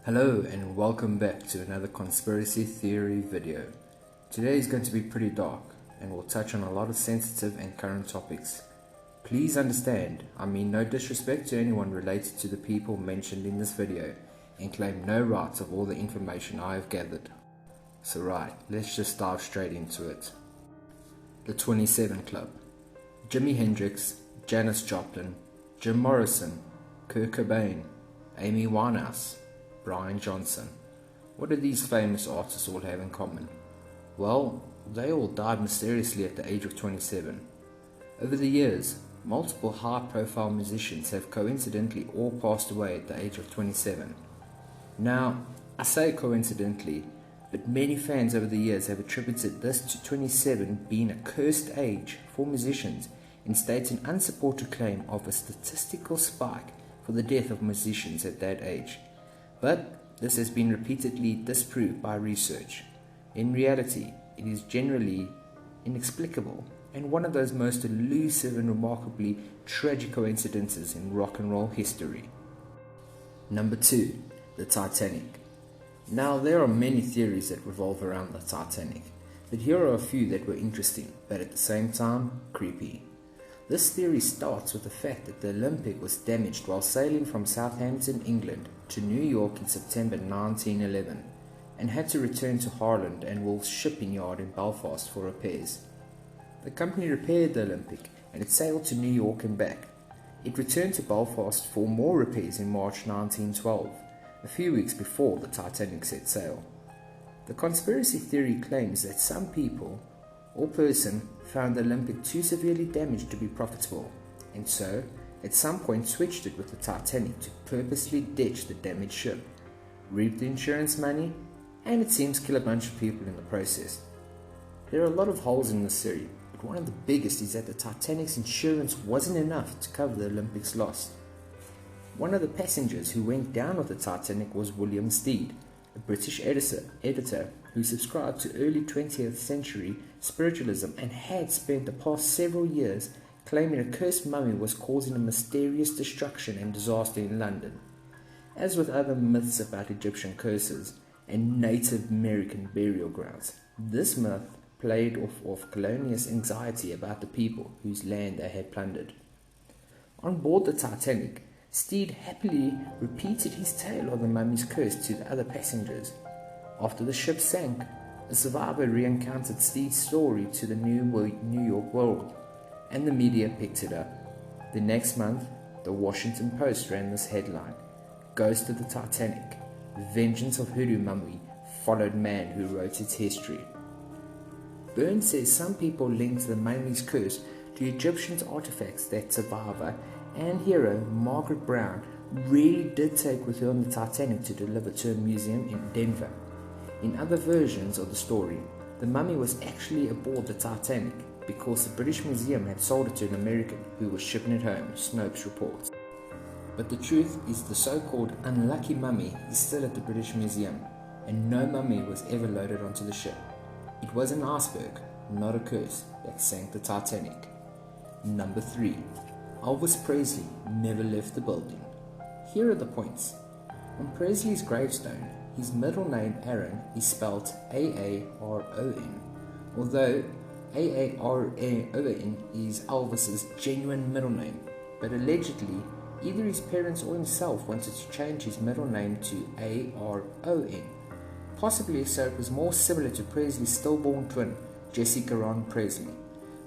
Hello and welcome back to another conspiracy theory video. Today is going to be pretty dark and will touch on a lot of sensitive and current topics. Please understand, I mean no disrespect to anyone related to the people mentioned in this video and claim no rights of all the information I have gathered. So right, let's just dive straight into it. The 27 Club. Jimi Hendrix, Janis Joplin, Jim Morrison, Kurt Cobain, Amy Winehouse, Brian Johnson. What do these famous artists all have in common? Well, they all died mysteriously at the age of 27. Over the years, multiple high-profile musicians have coincidentally all passed away at the age of 27. Now, I say coincidentally, but many fans over the years have attributed this to 27 being a cursed age for musicians and states an unsupported claim of a statistical spike for the death of musicians at that age. But this has been repeatedly disproved by research. In reality, it is generally inexplicable and one of those most elusive and remarkably tragic coincidences in rock and roll history. Number 2. The Titanic. Now, there are many theories that revolve around the Titanic, but here are a few that were interesting, but at the same time, creepy. This theory starts with the fact that the Olympic was damaged while sailing from Southampton, England to New York in September 1911 and had to return to Harland and Wolff's shipping yard in Belfast for repairs. The company repaired the Olympic and it sailed to New York and back. It returned to Belfast for more repairs in March 1912, a few weeks before the Titanic set sail. The conspiracy theory claims that some people or person found the Olympic too severely damaged to be profitable, and so at some point switched it with the Titanic to purposely ditch the damaged ship, reap the insurance money, and it seems kill a bunch of people in the process. There are a lot of holes in this theory, but one of the biggest is that the Titanic's insurance wasn't enough to cover the Olympic's loss. One of the passengers who went down with the Titanic was William Stead, a British editor who subscribed to early 20th century spiritualism and had spent the past several years claiming a cursed mummy was causing a mysterious destruction and disaster in London. As with other myths about Egyptian curses and Native American burial grounds, this myth played off colonialist anxiety about the people whose land they had plundered. On board the Titanic, Stead happily repeated his tale of the mummy's curse to the other passengers. After the ship sank, a survivor re-encountered Stead's story to the New York World, and the media picked it up. The next month, the Washington Post ran this headline: "Ghost of the Titanic, Vengeance of Hoodoo Mummy Followed Man Who Wrote Its History." Burns says some people linked the mummy's curse to Egyptian artifacts that survivor and hero Margaret Brown really did take with her on the Titanic to deliver to a museum in Denver. In other versions of the story, the mummy was actually aboard the Titanic because the British Museum had sold it to an American who was shipping it home, Snopes reports. But the truth is the so-called unlucky mummy is still at the British Museum, and no mummy was ever loaded onto the ship. It was an iceberg, not a curse, that sank the Titanic. Number 3. Elvis Presley never left the building. Here are the points. On Presley's gravestone, his middle name Aaron is spelled A-A-R-O-N, although A-A-R-O-N is Elvis's genuine middle name, but allegedly either his parents or himself wanted to change his middle name to A-R-O-N, possibly so it was more similar to Presley's stillborn twin, Jessica Ron Presley.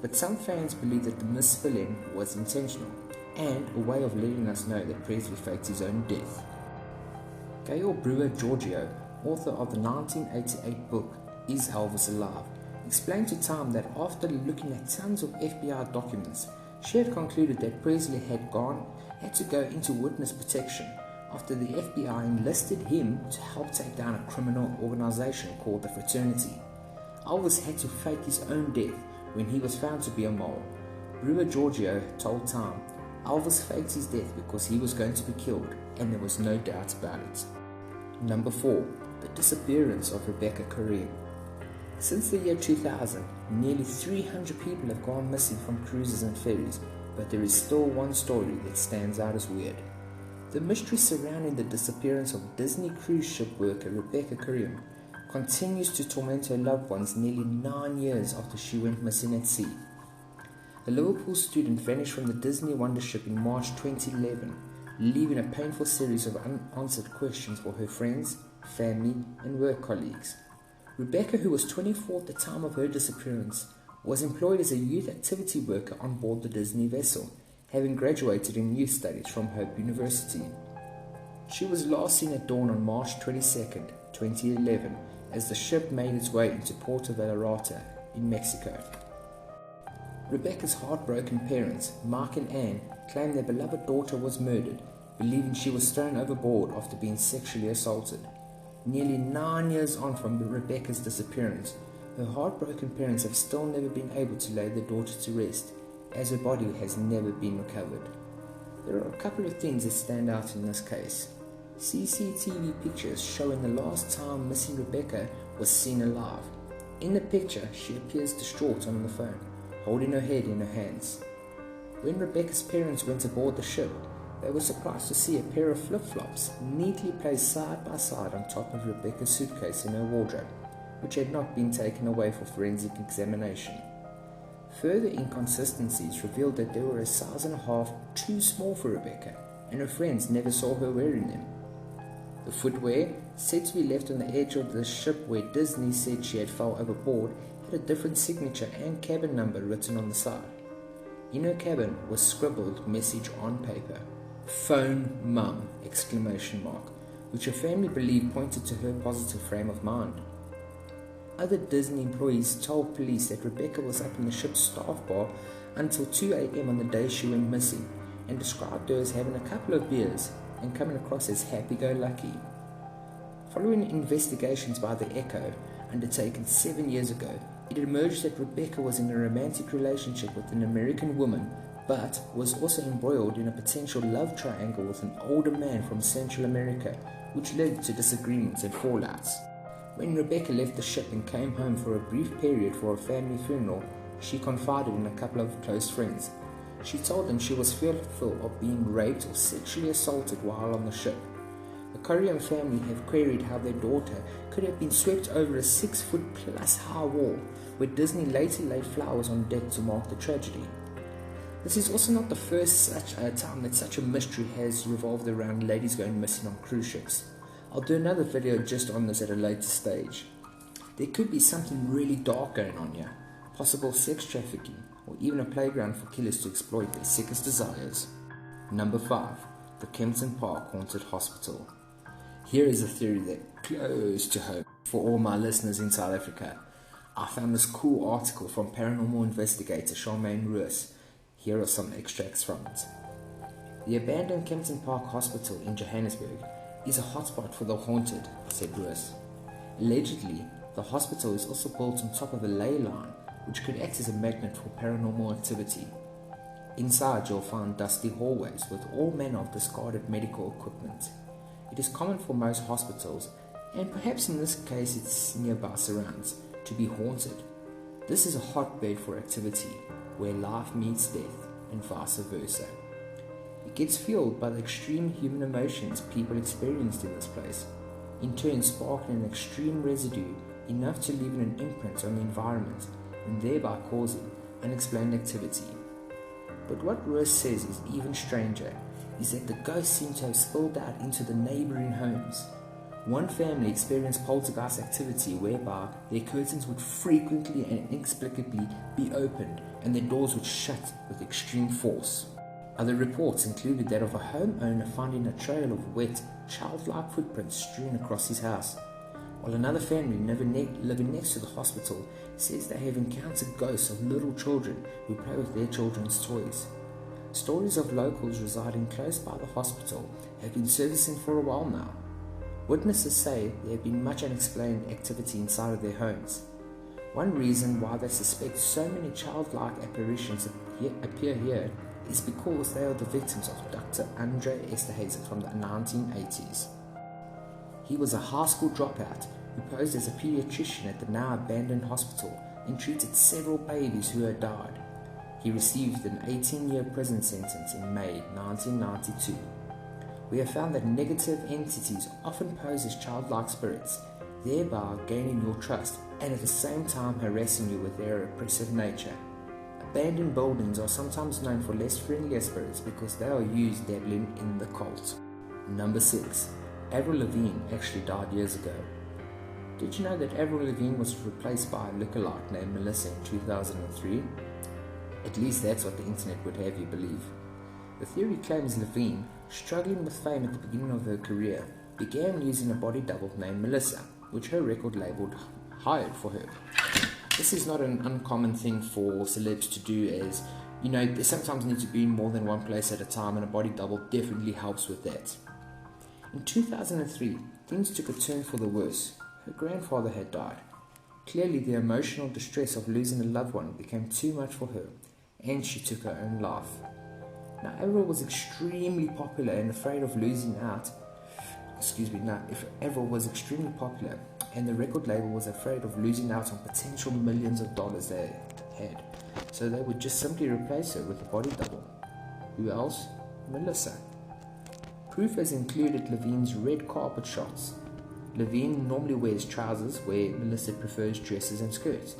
But some fans believe that the misspelling was intentional, and a way of letting us know that Presley faked his own death. Gail Brewer Giorgio, author of the 1988 book Is Elvis Alive, explained to Time that after looking at tons of FBI documents, she had concluded that Presley had to go into witness protection after the FBI enlisted him to help take down a criminal organization called the Fraternity. Elvis had to fake his own death when he was found to be a mole. Brewer Giorgio told Time, Elvis faked his death because he was going to be killed, and there was no doubt about it. Number 4. The disappearance of Rebecca Kareem. Since the year 2000, nearly 300 people have gone missing from cruises and ferries, but there is still one story that stands out as weird. The mystery surrounding the disappearance of Disney cruise ship worker Rebecca Kareem continues to torment her loved ones nearly 9 years after she went missing at sea. The Liverpool student vanished from the Disney Wonder ship in March 2011, leaving a painful series of unanswered questions for her friends, family, and work colleagues. Rebecca, who was 24 at the time of her disappearance, was employed as a youth activity worker on board the Disney vessel, having graduated in youth studies from Hope University. She was last seen at dawn on March 22, 2011, as the ship made its way into Puerto Vallarta in Mexico. Rebecca's heartbroken parents, Mark and Anne, claim their beloved daughter was murdered, believing she was thrown overboard after being sexually assaulted. Nearly 9 years on from Rebecca's disappearance, her heartbroken parents have still never been able to lay their daughter to rest, as her body has never been recovered. There are a couple of things that stand out in this case. CCTV pictures showing the last time missing Rebecca was seen alive. In the picture, she appears distraught on the phone, holding her head in her hands. When Rebecca's parents went aboard the ship, they were surprised to see a pair of flip-flops neatly placed side by side on top of Rebecca's suitcase in her wardrobe, which had not been taken away for forensic examination. Further inconsistencies revealed that they were a size and a half too small for Rebecca, and her friends never saw her wearing them. The footwear, said to be left on the edge of the ship where Disney said she had fell overboard, had a different signature and cabin number written on the side. In her cabin was scribbled message on paper, "Phone Mum!" which her family believed pointed to her positive frame of mind. Other Disney employees told police that Rebecca was up in the ship's staff bar until 2 a.m. on the day she went missing, and described her as having a couple of beers and coming across as happy-go-lucky. Following investigations by the Echo, undertaken 7 years ago, it emerged that Rebecca was in a romantic relationship with an American woman, but was also embroiled in a potential love triangle with an older man from Central America, which led to disagreements and fallouts. When Rebecca left the ship and came home for a brief period for a family funeral, she confided in a couple of close friends. She told them she was fearful of being raped or sexually assaulted while on the ship. The Korean family have queried how their daughter could have been swept over a 6-foot-plus high wall, where Disney later laid flowers on deck to mark the tragedy. This is also not the first time that such a mystery has revolved around ladies going missing on cruise ships. I'll do another video just on this at a later stage. There could be something really dark going on here, possible sex trafficking, or even a playground for killers to exploit their sickest desires. Number 5. The Kempton Park Haunted Hospital. Here is a theory that close to home for all my listeners in South Africa. I found this cool article from paranormal investigator Salmaan. Here are some extracts from it. The abandoned Kempton Park Hospital in Johannesburg is a hotspot for the haunted, said Russ. Allegedly, the hospital is also built on top of a ley line, which could act as a magnet for paranormal activity. Inside, you'll find dusty hallways with all manner of discarded medical equipment. It is common for most hospitals, and perhaps in this case its nearby surrounds, to be haunted. This is a hotbed for activity, where life meets death, and vice versa. It gets fueled by the extreme human emotions people experienced in this place, in turn sparking an extreme residue enough to leave an imprint on the environment, and thereby causing unexplained activity. But what Russ says is even stranger, is that the ghosts seem to have spilled out into the neighboring homes. One family experienced poltergeist activity whereby their curtains would frequently and inexplicably be opened and their doors would shut with extreme force. Other reports included that of a homeowner finding a trail of wet, childlike footprints strewn across his house, while another family living next to the hospital says they have encountered ghosts of little children who play with their children's toys. Stories of locals residing close by the hospital have been surfacing for a while now. Witnesses say there have been much unexplained activity inside of their homes. One reason why they suspect so many childlike apparitions appear here is because they are the victims of Dr. Andre Esterhazy from the 1980s. He was a high school dropout who posed as a pediatrician at the now abandoned hospital and treated several babies who had died. He received an 18-year prison sentence in May 1992. We have found that negative entities often pose as childlike spirits, thereby gaining your trust and at the same time harassing you with their oppressive nature. Abandoned buildings are sometimes known for less friendlier spirits because they are used dabbling in the cult. Number 6. Avril Lavigne actually died years ago. Did you know that Avril Lavigne was replaced by a lookalike named Melissa in 2003? At least that's what the internet would have you believe. The theory claims Lavigne, struggling with fame at the beginning of her career, began using a body double named Melissa, which her record label hired for her. This is not an uncommon thing for celebs to do, as they sometimes need to be in more than one place at a time, and a body double definitely helps with that. In 2003, things took a turn for the worse. Her grandfather had died. Clearly, the emotional distress of losing a loved one became too much for her, and she took her own life. Now, Avril was extremely popular and afraid of losing out. Avril was extremely popular, and the record label was afraid of losing out on potential millions of dollars they had. So they would just simply replace her with a body double. Who else? Melissa. Proof has included Lavigne's red carpet shots. Lavigne normally wears trousers where Melissa prefers dresses and skirts,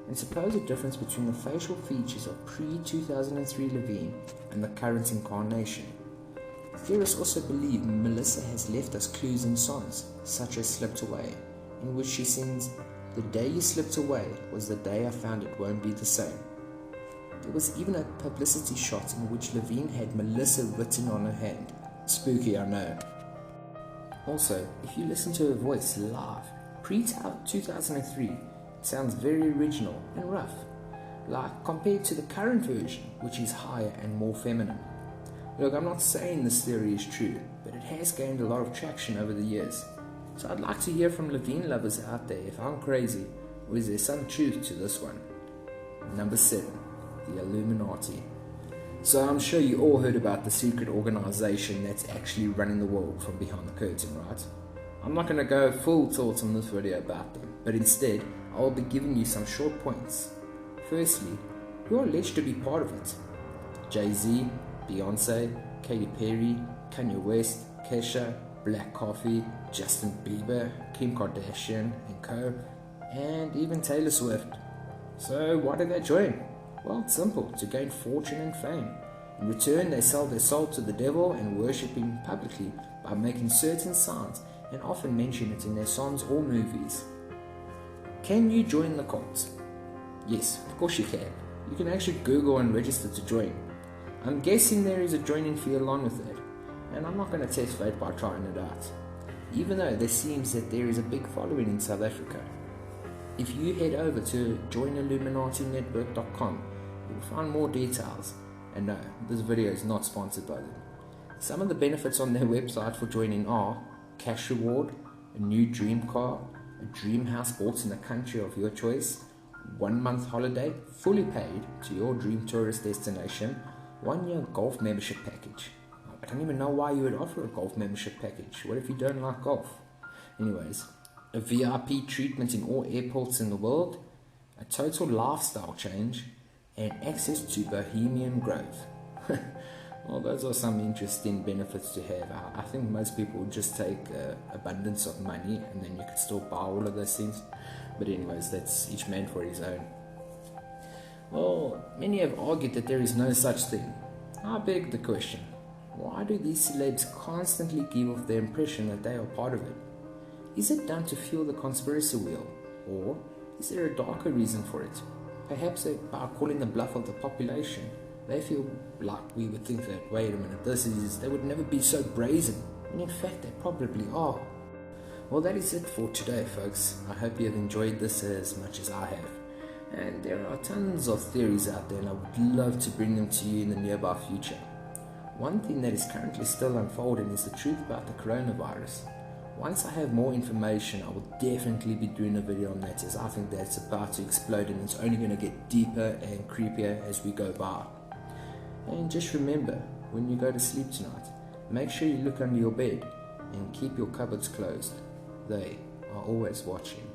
and supposed difference between the facial features of pre-2003 Lavigne and the current incarnation. Theorists also believe Melissa has left us clues in songs, such as Slipped Away, in which she sings, "The day you slipped away was the day I found it won't be the same." There was even a publicity shot in which Lavigne had Melissa written on her hand. Spooky, I know. Also, if you listen to her voice live, pre-2003, it sounds very original and rough, like compared to the current version, which is higher and more feminine. Look, I'm not saying this theory is true, but it has gained a lot of traction over the years. So I'd like to hear from Lavigne lovers out there if I'm crazy, or is there some truth to this one? Number 7. The Illuminati. So I'm sure you all heard about the secret organization that's actually running the world from behind the curtain, right? I'm not going to go full tilt on this video about them, but instead I will be giving you some short points. Firstly, who are alleged to be part of it? Jay-Z, Beyonce, Katy Perry, Kanye West, Kesha, Black Coffee, Justin Bieber, Kim Kardashian and co, and even Taylor Swift. So why did they join? Well, it's simple, to gain fortune and fame. In return, they sell their soul to the devil and worship him publicly by making certain signs and often mention it in their songs or movies. Can you join the cult? Yes, of course you can. You can actually Google and register to join. I'm guessing there is a joining fee along with it, and I'm not going to test fate by trying it out, even though there seems that there is a big following in South Africa. If you head over to joinilluminatinetwork.com, you'll find more details. And no, this video is not sponsored by them. Some of the benefits on their website for joining are cash reward, a new dream car, a dream house bought in the country of your choice, 1 month holiday fully paid to your dream tourist destination, 1 year golf membership package. I don't even know why you would offer a golf membership package. What if you don't like golf? Anyways, a VIP treatment in all airports in the world, a total lifestyle change, and access to Bohemian Grove. Well, those are some interesting benefits to have. I think most people would just take abundance of money and then you could still buy all of those things. But anyways, that's each man for his own. Well, many have argued that there is no such thing. I beg the question, why do these celebs constantly give off the impression that they are part of it? Is it done to fuel the conspiracy wheel, or is there a darker reason for it? Perhaps by calling the bluff of the population, they feel like we would think that, wait a minute, they would never be so brazen, and in fact they probably are. Well, that is it for today, folks. I hope you have enjoyed this as much as I have. And there are tons of theories out there, and I would love to bring them to you in the nearby future. One thing that is currently still unfolding is the truth about the coronavirus. Once I have more information, I will definitely be doing a video on that, as I think that's about to explode and it's only going to get deeper and creepier as we go by. And just remember, when you go to sleep tonight, make sure you look under your bed and keep your cupboards closed. They are always watching.